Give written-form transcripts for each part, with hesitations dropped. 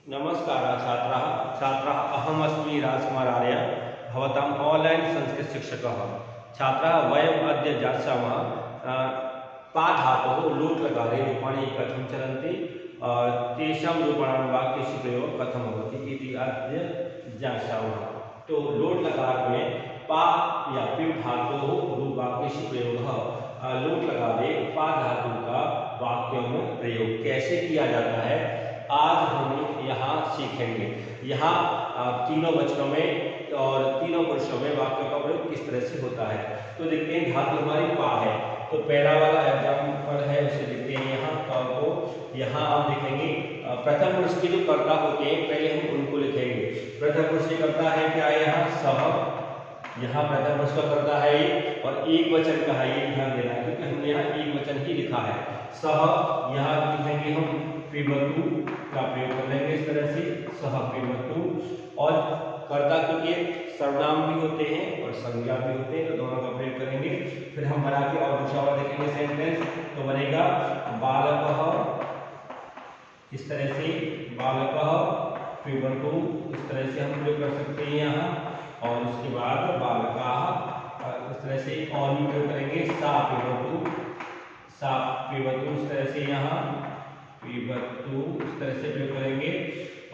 नमस्कारः छात्राः छात्राः अहमस्मि राजकुमार आर्य भवताम् ऑनलाइन संस्कृत शिक्षकः। छात्राः वयम् अद्य ज्ञास्यामः पाधातोः लोट् लकारे रूपाणि कथं चलन्ति तेषां रूपाणां वाक्यस्य प्रयोगः कथं भवति इति अद्य ज्ञास्यामः। तो लोट् लकार में पा या पिव धातोः वाक्यस्य प्रयोगः लोट् लकारे पा धातु का वाक्यों में प्रयोग कैसे किया जाता है आज हम यहाँ सीखेंगे। यहाँ तीनों वचनों में और तीनों पुरुषों में वाक्य का प्रयोग किस तरह से होता है। तो देखते हैं धातु हमारी पा है, तो पहला वाला एग्जाम्पल है उसे देखते हैं। यहाँ क को यहाँ आप देखेंगे प्रथम पुरुष के जो कर्ता होते हैं पहले हम उनको लिखेंगे। प्रथम पुरुष के कर्ता है क्या है यहाँ सह, यहाँ प्रथम पुरुष का कर्ता है और एक वचन का है, ये ध्यान देना है क्योंकि हमने यहाँ एक वचन ही लिखा है सह। यहाँ लिखेंगे हम पिबतु का प्रयोग कर लेंगे इस तरह से सह पिबतु। और कर्ता क्योंकि सर्वनाम भी होते हैं और संज्ञा भी होते हैं तो दोनों का प्रयोग करेंगे। फिर हम बना के और दूसरा वाला देखेंगे सेंटेंस, तो बनेगा बालकः, इस तरह से बालकः पिबतु, इस तरह से हम प्रयोग कर सकते हैं यहाँ। और उसके बाद बालकाः, इस तरह से और भी प्रयोग करेंगे सा पिबतु, सा पिबतु, इस तरह से यहाँ पिबतु, इस तरह से प्रयोग करेंगे।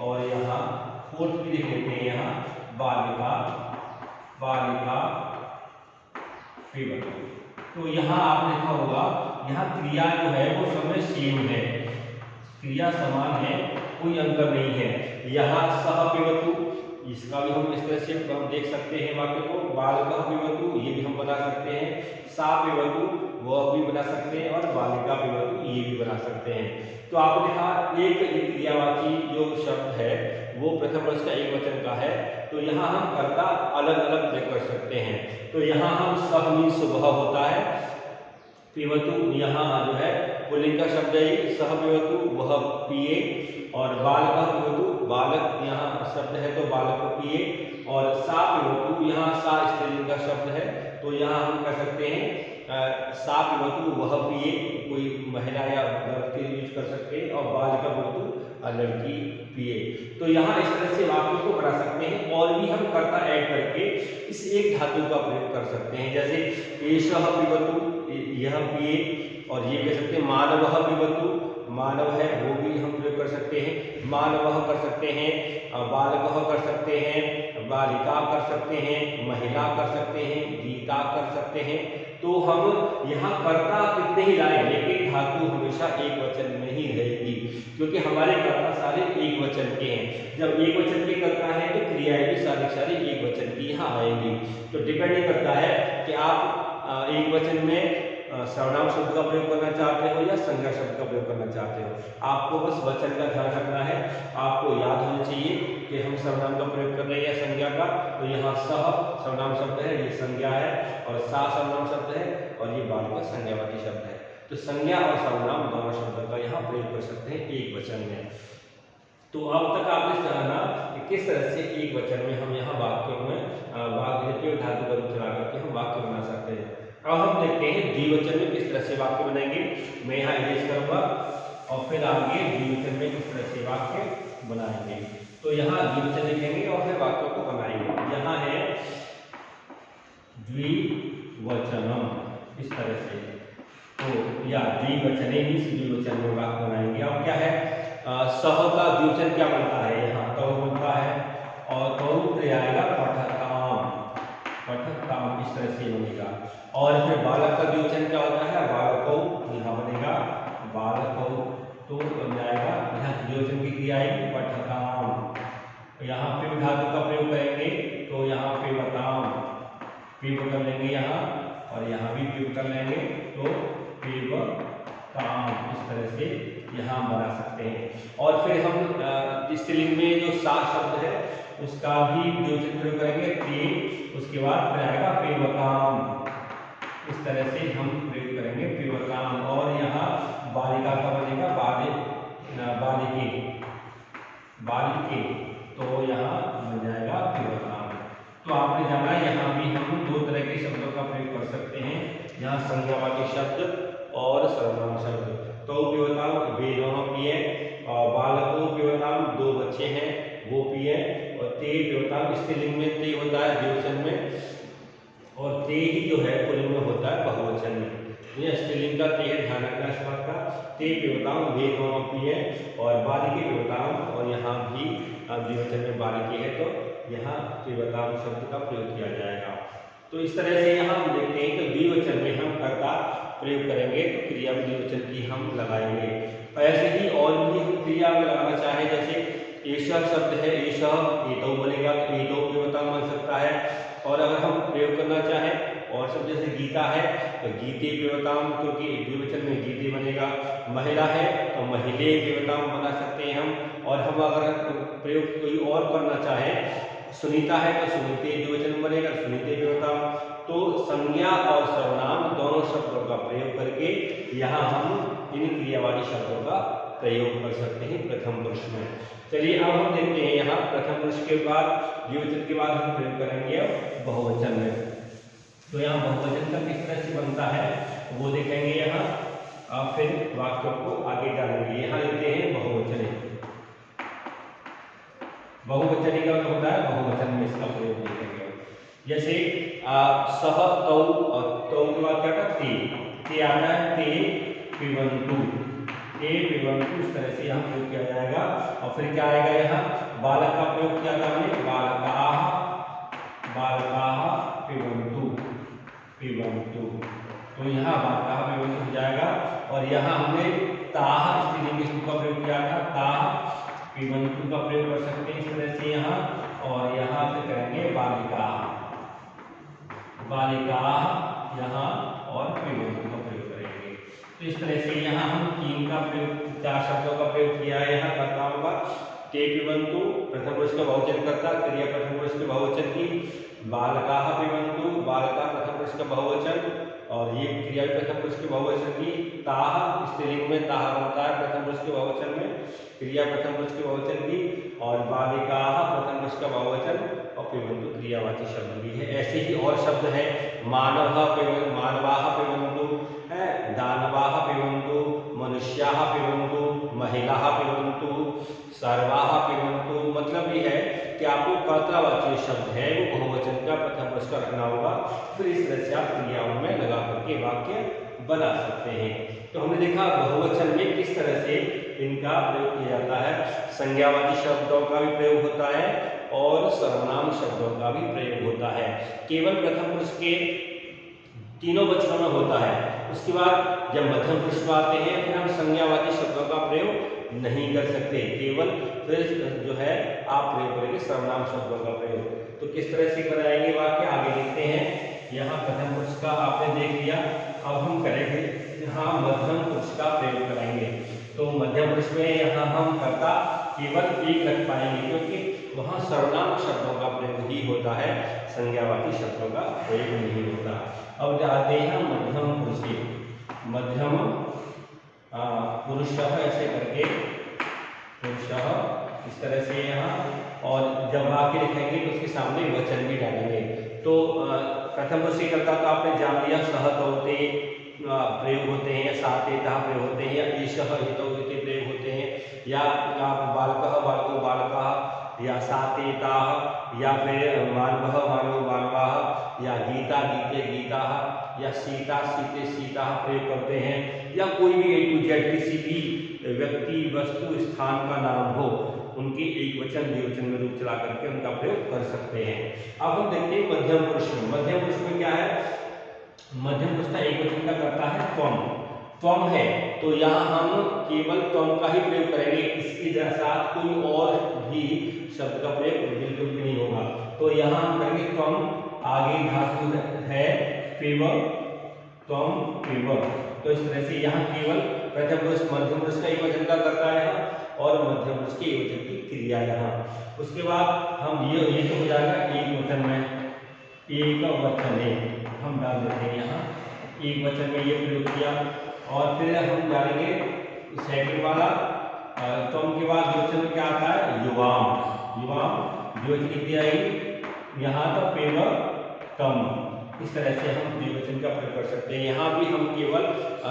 और यहाँ फोर्थ भी देख लेते हैं, यहाँ बालिका, बालिका पिबतु। तो यहाँ आपने देखा होगा यहाँ क्रिया जो है वो समय सेम है, क्रिया समान है, कोई अंतर नहीं है। यहाँ सह पिबतु, इसका भी हम इस तरह से हम देख सकते हैं वाक्य को। बालकः पिबतु ये भी हम बना सकते हैं, सा पिबतु वह भी बना सकते हैं और बालिका पिबतु ये भी बना सकते हैं। तो आपने देखा एक क्रियावाची जो शब्द है वो प्रथम पुरुष का एक वचन का है, तो यहाँ हम कर्ता अलग अलग प्रयोग कर सकते हैं। तो यहाँ हम सह मीन्स वह होता है, पिबतु यहाँ जो है पुल्लिंग का शब्द है सह पिबतु वह पिए, और बालकः पिबतु बालक यहाँ शब्द है तो बालक पिए, और सा पिबतु यहाँ सा स्त्रीलिंग का शब्द है तो यहाँ हम कह सकते हैं सा पिबतु वह पिए, कोई महिला या वर्ग के यूज कर सकते हैं, और बालिका पिबतु लड़की पिए। तो यहाँ इस तरह से वाक्यों को बना सकते हैं और भी हम कर्ता ऐड करके इस एक धातु का प्रयोग कर सकते हैं। जैसे एषः पिबतु यह पिए, और ये कह सकते हैं मानवः पिबतु मानव है वो भी हम प्रयोग कर सकते हैं, मानवः कर सकते हैं, बालकः कर सकते हैं, बालिका कर सकते हैं, महिला कर सकते हैं, गीता कर सकते हैं। तो हम यहाँ कर्ता कितने ही लाएं लेकिन धातु हमेशा एक वचन में ही रहेगी क्योंकि हमारे कर्ता सारे एक वचन के हैं। जब एक वचन के कर्ता है तो क्रियाएं भी सारी एक वचन की यहाँ आएंगी। तो डिपेंड नहीं करता है कि आप एक वचन में सर्वनाम शब्द का प्रयोग करना चाहते हो या संज्ञा शब्द का प्रयोग करना चाहते हो, आपको बस वचन का ध्यान रखना है। आपको याद होना चाहिए कि हम सर्वनाम का प्रयोग कर रहे हैं या संज्ञा का, तो यहाँ सह सर्वनाम शब्द है, ये संज्ञा है, और सा सर्वनाम शब्द है, और ये बालिका संज्ञावाची शब्द है। तो संज्ञा और सर्वनाम दोनों शब्दों का यहाँ प्रयोग कर सकते हैं एक वचन में। तो अब तक आपने जाना कि किस तरह से एक वचन में हम यहाँ वाक्यों में वाक्य धातु का रूप चला करके हम वाक्य बना सकते हैं। अब हम देखते हैं द्विवचन में किस तरह से वाक्य बनाएंगे। मैं यहाँ इरेज करूंगा और फिर आगे द्विवचन में किस तरह से वाक्य बनाएंगे। तो यहाँ द्विवचन लिखेंगे और फिर वाक्यों को बनाएंगे। यहाँ है द्विवचनम इस तरह से, तो या द्विवचने मीन्स द्विवचन में वाक्य बनाएंगे। अब क्या है सह का द्विवचन क्या बनता है, यहाँ तो बनता है और तो फिर आएगा पठताम, पठताम इस तरह से बनेगा। और फिर बालक का द्विवचन क्या होता है बालकौ, यहाँ बनेगा बालकौ, तो बन जाएगा यहाँ द्विवचन की क्रिया आएगी पठताम। यहाँ पिव धातु का प्रयोग करेंगे तो यहाँ पिबताम, पिव कर लेंगे यहाँ, और यहाँ भी पिव कर लेंगे तो पिबताम, इस तरह से यहाँ बना सकते हैं। और फिर हम स्त्रीलिंग में जो सा शब्द है उसका भी द्विवचन प्रयोग करेंगे ते, उसके बाद फिर आएगा पिबताम, इस तरह से हम प्रयोग करेंगे पिबताम। और यहाँ बालिका का बनेगा बालिके, बालिके, तो यहाँ बन जाएगा पिबताम। तो आपने जाना यहाँ भी हम दो तरह के शब्दों का प्रयोग कर सकते हैं, यहाँ संज्ञावाची शब्द और सर्वनाम शब्द। तो पिबताम वे दोनों पिए, और बालकों पिबताम दो बच्चे हैं, गोपी हैं। और ते पेवताम स्त्रीलिंग में ते होता है द्विवचन में, और ते ही जो है पुल्लिंग में होता है बहुवचन में। ये स्त्रीलिंग का ते है, ध्यान रखना इस बात का। ते पेवताम वे दोनों भी है, और बालिके पेवताम, और यहाँ भी द्विवचन में बालिके है, तो यहाँ पेवताम शब्द का प्रयोग किया जाएगा। तो इस तरह से यहाँ हम देखते हैं कि द्विवचन में हम कर्ता प्रयोग करेंगे तो क्रिया भी द्विवचन की हम लगाएंगे। ऐसे ही और भी हम क्रिया लगाना चाहें, जैसे एषः शब्द है, एषः एतौ बनेगा तो एतौ पेवताम बन सकता है। और अगर हम प्रयोग करना चाहें और शब्द जैसे गीता है तो गीते पेवताम, क्योंकि द्विवचन में गीते बनेगा। महिला है तो महिले पेवताम बना सकते हैं हम। और हम अगर प्रयोग कोई और करना चाहें, सुनीता है तो सुनीते द्विवचन बनेगा, सुनीते पेवताम। तो संज्ञा और सर्वनाम दोनों शब्दों का प्रयोग करके यहाँ हम इन क्रियावाची शब्दों का प्रयोग कर सकते हैं प्रथम पुरुष में। चलिए अब हम देखते हैं यहाँ प्रथम पुरुष के बाद द्विवचन के बाद हम प्रयोग करेंगे बहुवचन में। तो यहाँ बहुवचन का किस तरह से बनता है वो देखेंगे यहाँ, आप फिर वाक्यों को आगे जानेंगे। यहाँ लेते हैं बहुवचन। बहुवचन का होता है, बहुवचन में इसका प्रयोग देखेंगे। जैसे सह तौ, तौ के बाद क्या था ते आता है, ते पिबन्तु, ते पिबन्तु, इस तरह से यहाँ प्रयोग किया जाएगा। और फिर क्या आएगा यहाँ, बालक का प्रयोग किया था हमने, बालकाः, बालकाः पिबन्तु, पिबन्तु, तो यहाँ बालकाः पिबन्तु हो जाएगा। और यहाँ हमने ताः स्त्रीलिंग का प्रयोग किया था, ताः पिबन्तु का प्रयोग कर सकते हैं इस तरह से यहाँ। और यहाँ से करेंगे बालिकाः, बालिकाः यहाँ, और पिबन्तु का प्रयोग करेंगे। तो इस तरह से यहाँ हम तीन का प्रयोग, चार शब्दों का प्रयोग किया है यहाँ कर्ताओं का। ते पिबन्तु प्रथम पुरुष का बहुवचन करता, क्रिया प्रथम पुरुष के बहुवचन की। बालकाः पिबन्तु, बालका प्रथम पुरुष का बहुवचन, और ये क्रिया प्रथम पुरुष के बहुवचन की। ताः स्त्रीलिंग में ताः बनता है प्रथम पुरुष के बहुवचन में, क्रिया प्रथम पुरुष के बहुवचन की। और बालिकाः प्रथम पुरुष का बहुवचन, और पिबन्तु क्रियावाची शब्द भी है। ऐसे ही और शब्द है, मानवः पिबन्तु, मानवाः पिबन्तु है, दानवाः पिबन्तु, मनुष्याः पिबन्तु, महिलाः पिबन्तु, सर्वाः पिबन्तु। मतलब ये है कि आपको कर्तावाची शब्द है वो बहुवचन का प्रथम पुरुष का रखना होगा, फिर इस तरह से आप क्रियाओं में लगा करके वाक्य बना सकते हैं। तो हमने देखा बहुवचन में किस तरह से इनका प्रयोग किया जाता है। संज्ञावाची शब्दों का भी प्रयोग होता है और सर्वनाम शब्दों का भी प्रयोग होता है। केवल प्रथम पुरुष के तीनों वचनों में होता है। उसके बाद जब मध्यम पुरुष में आते हैं फिर हम संज्ञावाची शब्दों का प्रयोग नहीं कर सकते, केवल फिर जो है आप प्रयोग करेंगे सर्वनाम शब्दों का प्रयोग। तो किस तरह से कराएंगे वाक्य आगे देखते हैं। यहाँ प्रथम पुरुष का आपने देख लिया, अब हम करेंगे यहाँ मध्यम पुरुष का प्रयोग करेंगे। तो मध्यम पुरुष में यहाँ हम कर्ता केवल एक रख पाएंगे, क्योंकि वहाँ सर्वनाम शब्दों का प्रयोग ही होता है, संज्ञावाची शब्दों का प्रयोग नहीं होता। अब जाते हैं मध्यम पुरुष के, मध्यम पुरुषः ऐसे करके, पुरुषः इस तरह से यहाँ। और जब वाक्य लिखेंगे तो उसके सामने वचन भी डालेंगे। तो प्रथम पुरुष कर्ता तो आपने जान लिया, सह तौ ते प्रयोग होते हैं, या सा ते तः प्रयोग होते हैं, या ईशः एतौ एते प्रयोग होते हैं, या बालकः बालको बालकाः, या सा ते ताः, या फिर मानवः मानवो मानवाः, या गीता गीते गीताः, या सीता सीते सीताः प्रयोग करते हैं। या कोई भी A to Z किसी भी व्यक्ति वस्तु स्थान का नाम हो उनके एक वचन द्विवचन में रूप चला करके उनका प्रयोग कर सकते हैं। अब हम देखते हैं मध्यम पुरुष में। मध्यम पुरुष में क्या है, मध्यम पुरुष का एक वचन का करता है त्वम, त्वम है तो यहाँ हम केवल त्वम का ही प्रयोग करेंगे, इसके साथ कोई और भी शब्द का प्रयोग बिल्कुल भी नहीं होगा। तो यहाँ हम करेंगे त्वम, आगे धातु है पेव, त्वम पेव। तो इस तरह से यहाँ केवल प्रथम पुरुष मध्यम पुरुष का एक वचन का करता है और मध्यम पुरुष के एक वचन की क्रिया यहाँ। उसके बाद हम ये तो हो जाएगा एक वचन में, एक वचन है हम डाल देते हैं यहाँ, एक वचन में ये प्रयोग किया। और फिर हम डालेंगे सेकंड वाला, त्वम के बाद द्विवचन में क्या आता है, युवाम, युवाम द्विवचन की क्रिया यहाँ तो पेव तम। इस तरह से हम द्विवचन का प्रयोग कर सकते हैं। यहाँ भी हम केवल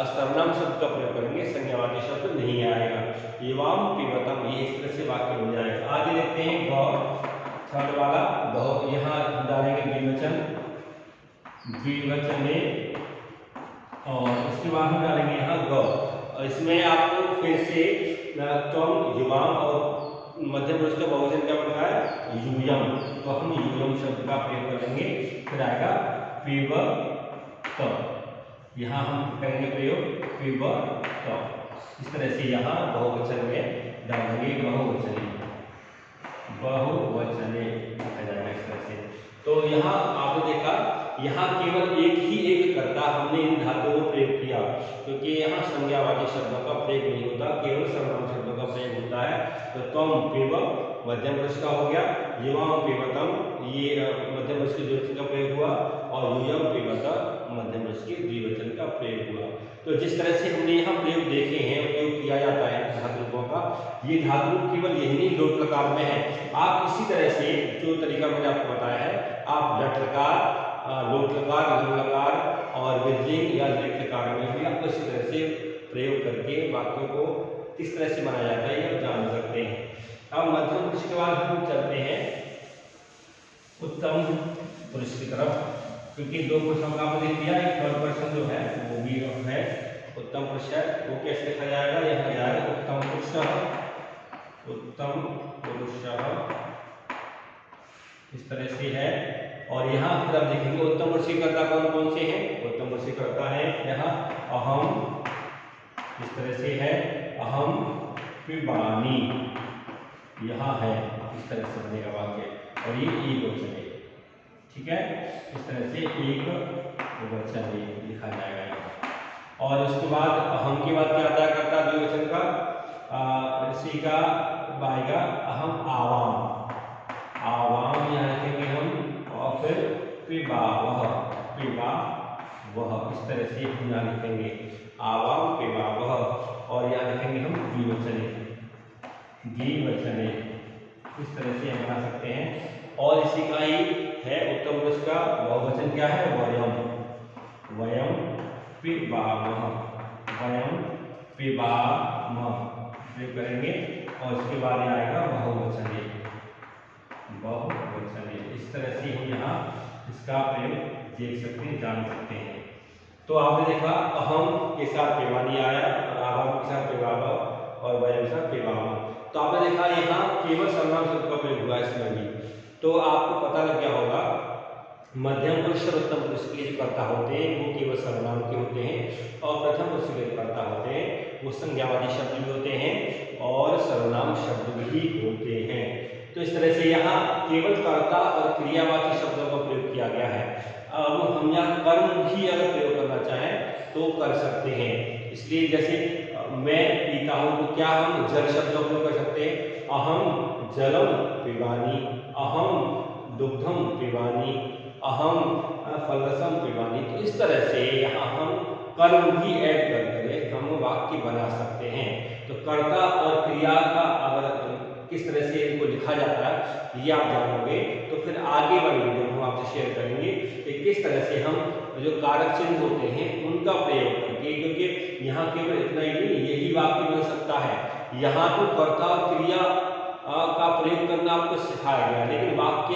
सर्वनाम शब्द का प्रयोग करेंगे, संज्ञावाची शब्द नहीं आएगा। एवं पिबतम, ये इस तरह से वाक्य हो जाएगा। सकते हैं ग, थर्ड वाला ग, यहाँ डालेंगे द्विवचन, द्विवचने, और उसके बाद हम डालेंगे यहाँ ग। और इसमें आपको फिर से त्वम, युवाम और मध्यम पुरुष का बहुवचन क्या बनता है, यूयम, तो हम यूयम शब्द का प्रयोग करेंगे। फिर आएगा पिबत, यहाँ हम करेंगे प्रयोग पिबत। इस तरह से यहाँ बहुवचन में डालेंगे बहुवचने, बहुवचने लिखा जाएगा इस तरह से। तो यहाँ आपने देखा, यहाँ केवल एक कर्ता हमने इन धातुओं को प्रयोग किया, क्योंकि यहाँ संज्ञावाची शब्दों का प्रयोग नहीं होता, केवल सर्वनाम शब्दों का प्रयोग होता है। तो त्वम पिब मध्यम पुरुष का हो गया, युवाम पिबतम ये मध्यम पुरुष के द्विवचन का प्रयोग हुआ, और यूयम पिबत मध्यम पुरुष के द्विवचन का प्रयोग हुआ। तो जिस तरह से हमने यहाँ प्रयोग देखे हैं, प्रयोग किया जाता है धातुओं का, ये धातु केवल यही नहीं लोट लकार में है। आप इसी तरह से जो तरीका मैंने आपको बताया है, आप लट लकार, लोट लकार, लघु लकार और विधिलिंग या लिट लकार में भी आपको इसी तरह से प्रयोग करके वाक्यों को किस तरह से बनाया जाता है ये आप जान सकते हैं। अब मध्यम पुरुष के बाद हम चलते हैं उत्तम पुरुष की तरफ, क्योंकि दो पुरुषों का आपने देख लिया, एक थर्ड पर्सन जो है वो भी है उत्तम पुरुष है। वो कैसे लिखा जाएगा, यह लिखा जाएगा उत्तम पुरुष, उत्तम पुरुष इस तरह से है। और यहाँ फिर आप देखेंगे उत्तम पुरुष की कर्ता कौन कौन से हैं, उत्तम पुरुष की कर्ता है यहाँ अहम, इस तरह से है अहम पिबानी, यहाँ है इस तरह से बनेगा वाक्य, और ये एक वचन है, ठीक है, इस तरह से एक वचन लिखा जाएगा यहाँ। और उसके बाद अहम के बाद क्या आता है कर्ता द्विवचन का, ऋषि का आएगा अहम आवाम, आवाम यहाँ लिखेंगे हम, और फिर पिबावह, पिबावह इस तरह से हम यहाँ लिखेंगे आवाम पिबावह, और यहाँ लिखेंगे हम द्विवचने, द्विवचने इस तरह से हम बना सकते हैं। और इसी का ही है उत्तम पुरुष का बहुवचन क्या है, वयम, वयम पिबामह, वयम पिबामह प्रयोग करेंगे। और उसके बाद आएगा बहुवचने, बहुवचने इस तरह से हम यहाँ इसका प्रयोग देख सकते हैं, जान सकते हैं। तो आपने देखा अहम के साथ पेवानी आया, और आवाम के साथ पेवावा, और वयम के साथ पेवामा। तो आपने देखा यहाँ केवल सर्वनाम शब्द का प्रयोग हुआ इसमें भी। तो आपको पता लग गया होगा मध्यम पुरुष और उत्तम पुरुष के जो कर्ता होते हैं वो केवल सर्वनाम के होते हैं, और प्रथम पुरुष के जो कर्ता होते हैं वो संज्ञावाची शब्द भी होते हैं और सर्वनाम शब्द भी होते हैं। तो इस तरह से यहाँ केवल कर्ता और क्रियावाची शब्दों का प्रयोग किया गया है। अब हम यहाँ कर्म भी अगर प्रयोग करना चाहें तो कर सकते हैं। इसलिए जैसे मैं पीता हूँ तो क्या हम जल शब्द का प्रयोग कर सकते हैं, अहम जलम पिबानी, अहम दुग्धम पिबानी, अहम फलरसम पिबानी। तो इस तरह से यहाँ हम कर्म भी ऐड करके हम वाक्य बना सकते हैं। तो कर्ता और क्रिया का अगर किस तरह से इनको लिखा जाता है ये आप जानोगे तो फिर आगे वाली वीडियो में हम आपसे शेयर करेंगे कि किस तरह से हम जो कारक चिन्ह होते हैं उनका प्रयोग करके, क्योंकि यहाँ केवल इतना ही नहीं यही वाक्य बन सकता है। यहाँ तो कर्ता और क्रिया का प्रयोग करना आपको सिखाया गया, लेकिन वाक्य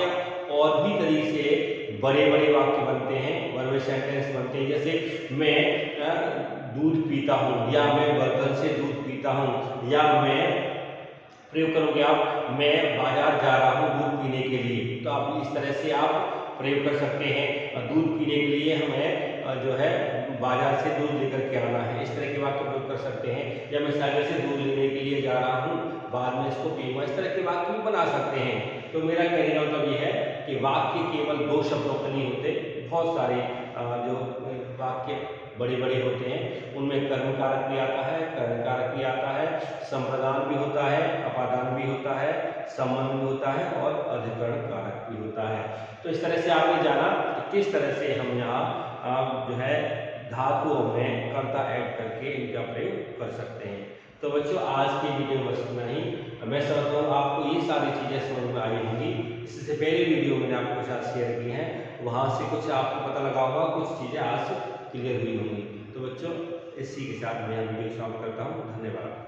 और भी तरीके से बड़े बड़े वाक्य बनते हैं, वर्ब सेंटेंस बनते हैं। जैसे मैं दूध पीता हूँ, या मैं बर्तन से दूध पीता हूँ, या मैं प्रयोग करोगे आप मैं बाजार जा रहा हूँ दूध पीने के लिए। तो आप इस तरह से आप प्रयोग कर सकते हैं, दूध पीने के लिए हमें जो है बाजार से दूध लेकर के आना है, इस तरह के वाक्य प्रयोग कर सकते हैं। या मैं सागर से दूध लेने के लिए जा रहा हूँ, बाद में इसको पीऊंगा, इस तरह के वाक्य भी बना सकते हैं। तो मेरा कहने का मतलब ये है कि वाक्य केवल दो शब्दों के नहीं होते, बहुत सारे जो वाक्य बड़े बड़े होते हैं उनमें कर्म कारक भी आता है, कर्ण कारक भी आता है, संप्रदान भी होता है, अपादान भी होता है, संबंध भी होता है, और अधिकरण कारक भी होता है। तो इस तरह से आपने जाना कि किस तरह से हम यहाँ जो है धातुओं में कर्ता ऐड करके इनका प्रयोग कर सकते हैं। तो बच्चों आज की वीडियो में बस इतना ही। मैं समझता हूँ आपको ये सारी चीज़ें समझ में आई होंगी। इससे पहले वीडियो मैंने आपके साथ शेयर की हैं, वहाँ से कुछ आपको पता लगा होगा, कुछ चीज़ें आज क्लियर हुई होंगी। तो बच्चों इसी के साथ मैं वीडियो समाप्त करता हूँ। धन्यवाद।